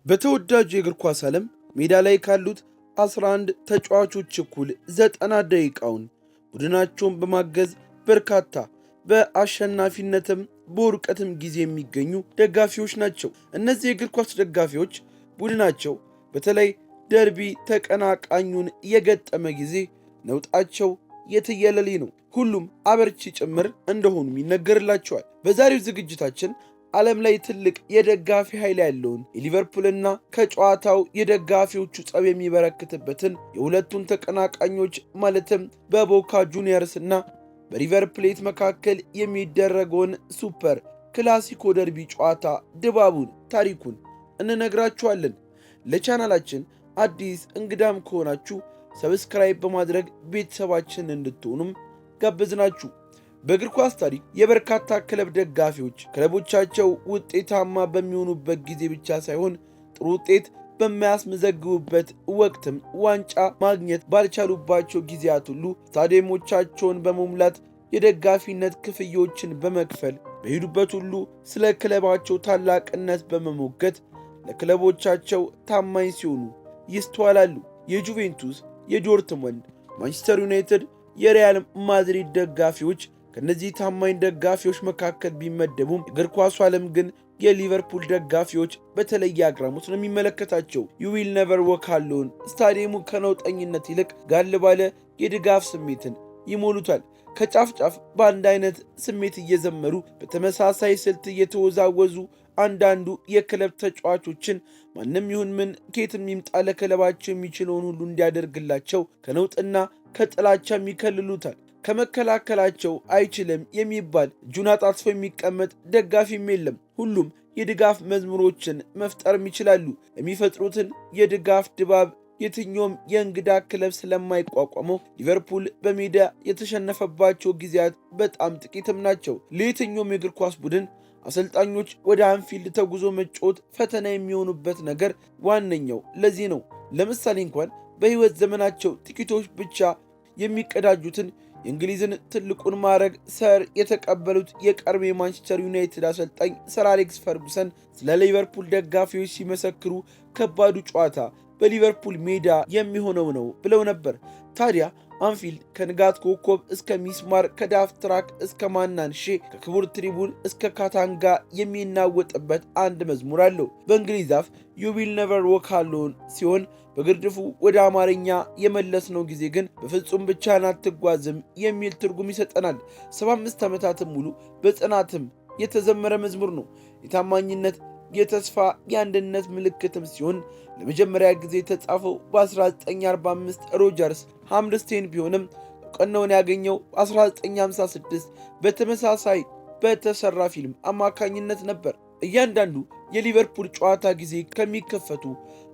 በተወዳጁ የእግር ኳስ ዓለም ሜዳ ላይ ካሉት 11 ተጫዋቾች እኩል 90 ደቂቃውን ቡድናቸውን በማገዝ በርካታ በአሸናፊነትም በውድቀትም ጊዜ የሚገኙ ደጋፊዎች ናቸው። እነዚህ የእግር ኳስ ደጋፊዎች ቡድናቸው በተለይ ደርቢ ተቀናቃኙን የገጠመ ጊዜ ነውጣቸው የትየለሌ ነው። ሁሉም አበርቺ ጭምር እንደሆኑም ይነገርላቸዋል። በዛሬው ዝግጅታችን ዓለም ላይ ትልቅ የደጋፊ ኃይል ያለውን የሊቨርፑልና ከጨዋታው የደጋፊዎቹ ጸብ የሚበረክትበትን የሁለቱን ተቀናቃኞች ማለትም በቦካ ጁኒየርስ እና በሪቨር ፕሌት መካከል የሚደረገውን ሱፐር ክላሲኮ ደርቢ ጨዋታ ድባቡን፣ ታሪኩን እንነግራችኋለን። ለቻናላችን አዲስ እንግዳም ከሆናችሁ ሰብስክራይብ በማድረግ ቤተሰባችን እንድትሆኑም ጋበዝናችሁ። በእግር ኳስ ታሪክ የበርካታ ክለብ ደጋፊዎች ክለቦቻቸው ውጤታማ በሚሆኑበት ጊዜ ብቻ ሳይሆን ጥሩ ውጤት በማያስመዘግቡበት ወቅትም ዋንጫ ማግኘት ባልቻሉባቸው ጊዜያት ሁሉ ስታዲየሞቻቸውን በመሙላት የደጋፊነት ክፍያዎችን በመክፈል በሄዱበት ሁሉ ስለ ክለባቸው ታላቅነት በመሞገት ለክለቦቻቸው ታማኝ ሲሆኑ ይስተዋላሉ። የጁቬንቱስ፣ የዶርትመንድ፣ ማንቸስተር ዩናይትድ፣ የሪያል ማድሪድ ደጋፊዎች ከነዚህ ታማኝ ደጋፊዎች መካከል ቢመደቡም እግር ኳሱ ዓለም ግን የሊቨርፑል ደጋፊዎች በተለየ አግራሞት ነው የሚመለከታቸው። ዩ ዊል ነቨር ወክ አሎን ስታዲየሙ ከነውጠኝነት ይልቅ ጋል ባለ የድጋፍ ስሜትን ይሞሉታል። ከጫፍ ጫፍ በአንድ አይነት ስሜት እየዘመሩ በተመሳሳይ ስልት እየተወዛወዙ አንዳንዱ የክለብ ተጫዋቾችን ማንም ይሁን ምን ኬትም ይምጣ ለክለባቸው የሚችለውን ሁሉ እንዲያደርግላቸው ከነውጥና ከጥላቻም ይከልሉታል። ከመከላከላቸው አይችልም የሚባል እጁን አጣጥፎ የሚቀመጥ ደጋፊም የለም። ሁሉም የድጋፍ መዝሙሮችን መፍጠርም ይችላሉ። የሚፈጥሩትን የድጋፍ ድባብ የትኛውም የእንግዳ ክለብ ስለማይቋቋመው ሊቨርፑል በሜዳ የተሸነፈባቸው ጊዜያት በጣም ጥቂትም ናቸው። ለየትኛውም የእግር ኳስ ቡድን አሰልጣኞች ወደ አንፊልድ ተጉዞ መጫወት ፈተና የሚሆኑበት ነገር ዋነኛው ለዚህ ነው። ለምሳሌ እንኳን በሕይወት ዘመናቸው ጥቂቶች ብቻ የሚቀዳጁትን የእንግሊዝን ትልቁን ማዕረግ ሰር የተቀበሉት የቀድሞ የማንቸስተር ዩናይትድ አሰልጣኝ ሰር አሌክስ ፈርጉሰን ስለ ሊቨርፑል ደጋፊዎች ሲመሰክሩ ከባዱ ጨዋታ በሊቨርፑል ሜዳ የሚሆነው ነው ብለው ነበር። ታዲያ አንፊልድ ከንጋት ኮከብ እስከ ሚስማር፣ ከዳፍ ትራክ እስከ ማናንሼ፣ ከክቡር ትሪቡን እስከ ካታንጋ የሚናወጥበት አንድ መዝሙር አለው። በእንግሊዝ አፍ ዩ ዊል ነቨር ወክ አሎን ሲሆን በግርድፉ ወደ አማርኛ የመለስነው ጊዜ ግን በፍጹም ብቻህን አትጓዝም የሚል ትርጉም ይሰጠናል። 75 ዓመታትም ሙሉ በጽናትም የተዘመረ መዝሙር ነው። የታማኝነት፣ የተስፋ፣ የአንድነት ምልክትም ሲሆን ለመጀመሪያ ጊዜ የተጻፈው በ1945 ሮጀርስ ሃምርስቴን ቢሆንም እውቅናውን ያገኘው 1956 በተመሳሳይ በተሰራ ፊልም አማካኝነት ነበር። እያንዳንዱ የሊቨርፑል ጨዋታ ጊዜ ከሚከፈቱ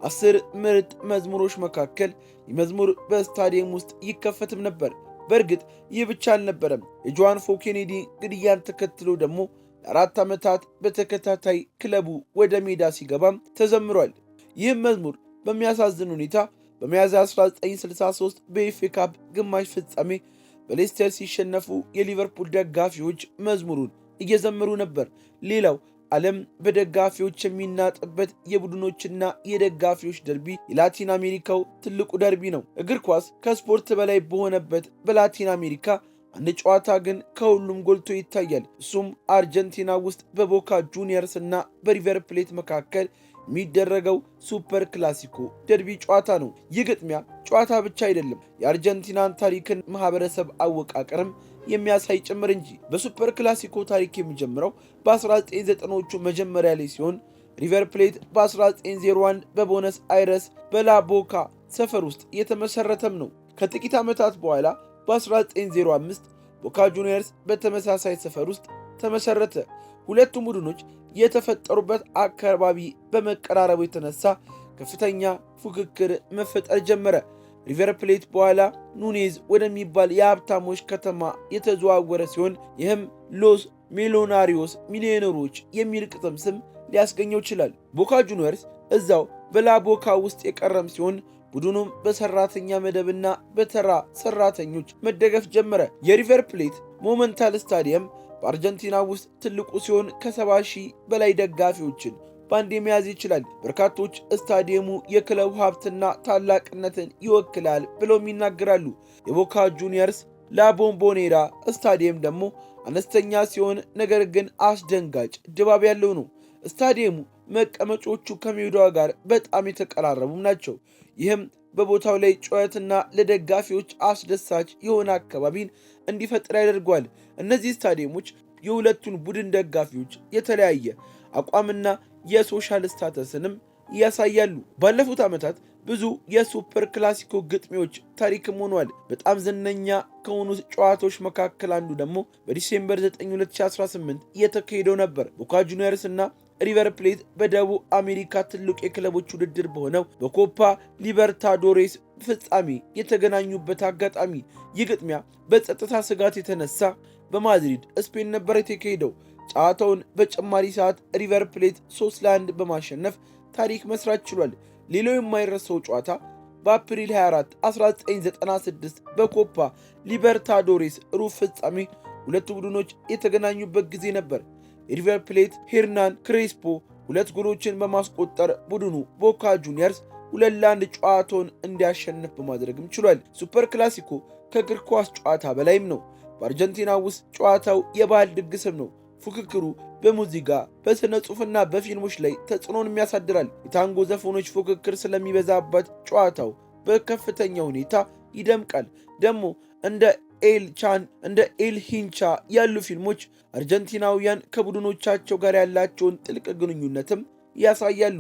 10 ምርጥ መዝሙሮች መካከል የመዝሙር በስታዲየም ውስጥ ይከፈትም ነበር። በእርግጥ ይህ ብቻ አልነበረም። የጆን ፎ ኬኔዲ ግድያን ተከትሎ ደግሞ ለ4 ዓመታት በተከታታይ ክለቡ ወደ ሜዳ ሲገባም ተዘምሯል። ይህም መዝሙር በሚያሳዝን ሁኔታ በሚያዝያ 1963 በኤፍኤ ካፕ ግማሽ ፍጻሜ በሌስተር ሲሸነፉ የሊቨርፑል ደጋፊዎች መዝሙሩን እየዘመሩ ነበር። ሌላው ዓለም በደጋፊዎች የሚናጥበት የቡድኖችና የደጋፊዎች ደርቢ የላቲን አሜሪካው ትልቁ ደርቢ ነው። እግር ኳስ ከስፖርት በላይ በሆነበት በላቲን አሜሪካ አንድ ጨዋታ ግን ከሁሉም ጎልቶ ይታያል። እሱም አርጀንቲና ውስጥ በቦካ ጁኒየርስ እና በሪቨር ፕሌት መካከል የሚደረገው ሱፐር ክላሲኮ ደርቢ ጨዋታ ነው። ይህ ግጥሚያ ጨዋታ ብቻ አይደለም፣ የአርጀንቲናን ታሪክን ማህበረሰብ አወቃቀርም የሚያሳይ ጭምር እንጂ። በሱፐር ክላሲኮ ታሪክ የሚጀምረው በ1990ዎቹ መጀመሪያ ላይ ሲሆን ሪቨር ፕሌት በ1901 በቦነስ አይረስ በላቦካ ሰፈር ውስጥ የተመሰረተም ነው። ከጥቂት ዓመታት በኋላ በ1905 ቦካ ጁኒየርስ በተመሳሳይ ሰፈር ውስጥ ተመሰረተ። ሁለቱም ቡድኖች የተፈጠሩበት አካባቢ በመቀራረቡ የተነሳ ከፍተኛ ፉክክር መፈጠር ጀመረ። ሪቨር ፕሌት በኋላ ኑኔዝ ወደሚባል የሀብታሞች ከተማ የተዘዋወረ ሲሆን ይህም ሎስ ሚሊዮናሪዮስ ሚሊዮነሮች የሚል ቅጥም ስም ሊያስገኘው ይችላል። ቦካ ጁኒየርስ እዛው በላቦካ ውስጥ የቀረም ሲሆን ቡድኑም በሰራተኛ መደብና በተራ ሰራተኞች መደገፍ ጀመረ። የሪቨር ፕሌት ሞመንታል ስታዲየም በአርጀንቲና ውስጥ ትልቁ ሲሆን ከ70,000 በላይ ደጋፊዎችን ባንዴ መያዝ ይችላል። በርካቶች ስታዲየሙ የክለቡ ሀብትና ታላቅነትን ይወክላል ብለውም ይናገራሉ። የቦካ ጁኒየርስ ላቦምቦኔራ ስታዲየም ደግሞ አነስተኛ ሲሆን ነገር ግን አስደንጋጭ ድባብ ያለው ነው። ስታዲየሙ መቀመጮቹ ከሜዳዋ ጋር በጣም የተቀራረቡም ናቸው። ይህም በቦታው ላይ ጩኸትና ለደጋፊዎች አስደሳች የሆነ አካባቢን እንዲፈጥር ያደርገዋል። እነዚህ ስታዲየሞች የሁለቱን ቡድን ደጋፊዎች የተለያየ አቋምና የሶሻል ስታተስንም ያሳያሉ። ባለፉት ዓመታት ብዙ የሱፐር ክላሲኮ ግጥሚያዎች ታሪክም ሆኗል። በጣም ዝነኛ ከሆኑ ጨዋታዎች መካከል አንዱ ደግሞ በዲሴምበር 9 2018 የተካሄደው ነበር። ቦካ ጁኒየርስ እና ሪቨር ፕሌት በደቡብ አሜሪካ ትልቅ የክለቦች ውድድር በሆነው በኮፓ ሊበርታዶሬስ ፍጻሜ የተገናኙበት አጋጣሚ። ይህ ግጥሚያ በጸጥታ ስጋት የተነሳ በማድሪድ ስፔን ነበር የተካሄደው። ጨዋታውን በጨማሪ ሰዓት ሪቨር ፕሌት 3-1 በማሸነፍ ታሪክ መስራት ችሏል። ሌላው የማይረሳው ጨዋታ በአፕሪል 24 1996 በኮፓ ሊበርታዶሬስ ሩብ ፍጻሜ ሁለቱ ቡድኖች የተገናኙበት ጊዜ ነበር። የሪቨር ፕሌት ሄርናን ክሬስፖ 2 ጎሎችን በማስቆጠር ቡድኑ ቦካ ጁኒየርስ 2-1 ጨዋታውን እንዲያሸንፍ በማድረግም ችሏል። ሱፐር ክላሲኮ ከእግር ኳስ ጨዋታ በላይም ነው። በአርጀንቲና ውስጥ ጨዋታው የባህል ድግስም ነው። ፉክክሩ በሙዚቃ በስነ ጽሑፍና በፊልሞች ላይ ተጽዕኖን ያሳድራል። የታንጎ ዘፈኖች ፉክክር ስለሚበዛበት ጨዋታው በከፍተኛ ሁኔታ ይደምቃል። ደግሞ እንደ ኤል ሂንቻ ያሉ ፊልሞች አርጀንቲናውያን ከቡድኖቻቸው ጋር ያላቸውን ጥልቅ ግንኙነትም ያሳያሉ።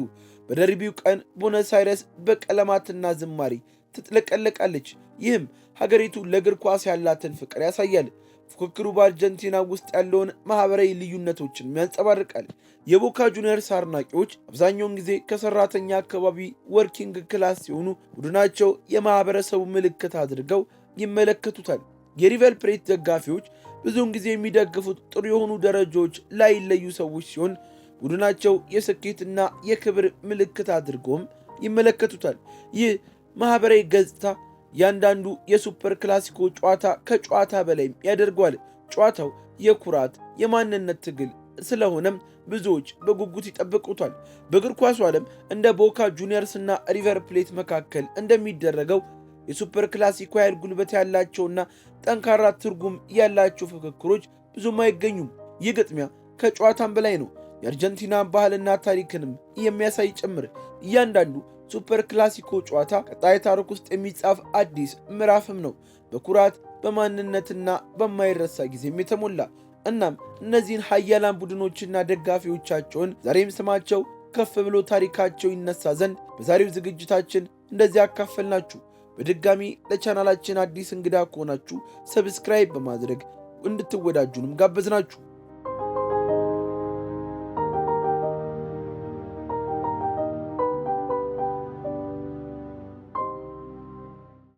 በደርቢው ቀን ቦነስ አይረስ በቀለማትና ዝማሬ ትጥለቀለቃለች። ይህም ሀገሪቱ ለእግር ኳስ ያላትን ፍቅር ያሳያል። ፉክክሩ በአርጀንቲና ውስጥ ያለውን ማህበራዊ ልዩነቶችን ያንጸባርቃል። የቦካ ጁኒየርስ አድናቂዎች አብዛኛውን ጊዜ ከሰራተኛ አካባቢ ወርኪንግ ክላስ ሲሆኑ ቡድናቸው የማህበረሰቡ ምልክት አድርገው ይመለከቱታል። የሪቨር ፕሌት ደጋፊዎች ብዙውን ጊዜ የሚደግፉት ጥሩ የሆኑ ደረጃዎች ላይ ለዩ ሰዎች ሲሆን ቡድናቸው የስኬትና የክብር ምልክት አድርገውም ይመለከቱታል። ይህ ማህበራዊ ገጽታ ያንዳንዱ የሱፐር ክላሲኮ ጨዋታ ከጨዋታ በላይም ያደርገዋል። ጨዋታው የኩራት የማንነት ትግል ስለሆነም ብዙዎች በጉጉት ይጠብቁታል። በእግር ኳሱ ዓለም እንደ ቦካ ጁኒየርስ እና ሪቨር ፕሌት መካከል እንደሚደረገው የሱፐር ክላሲኮ ያህል ጉልበት ያላቸውና ጠንካራ ትርጉም ያላቸው ፍክክሮች ብዙም አይገኙም። ይህ ግጥሚያ ከጨዋታም በላይ ነው። የአርጀንቲና ባህልና ታሪክንም የሚያሳይ ጭምር። እያንዳንዱ ሱፐር ክላሲኮ ጨዋታ ቀጣይ ታሪክ ውስጥ የሚጻፍ አዲስ ምዕራፍም ነው። በኩራት በማንነትና በማይረሳ ጊዜም የተሞላ። እናም እነዚህን ኃያላን ቡድኖችና ደጋፊዎቻቸውን ዛሬም ስማቸው ከፍ ብሎ ታሪካቸው ይነሳ ዘንድ በዛሬው ዝግጅታችን እንደዚህ አካፈልናችሁ። በድጋሚ ለቻናላችን አዲስ እንግዳ ከሆናችሁ ሰብስክራይብ በማድረግ እንድትወዳጁንም ጋበዝናችሁ።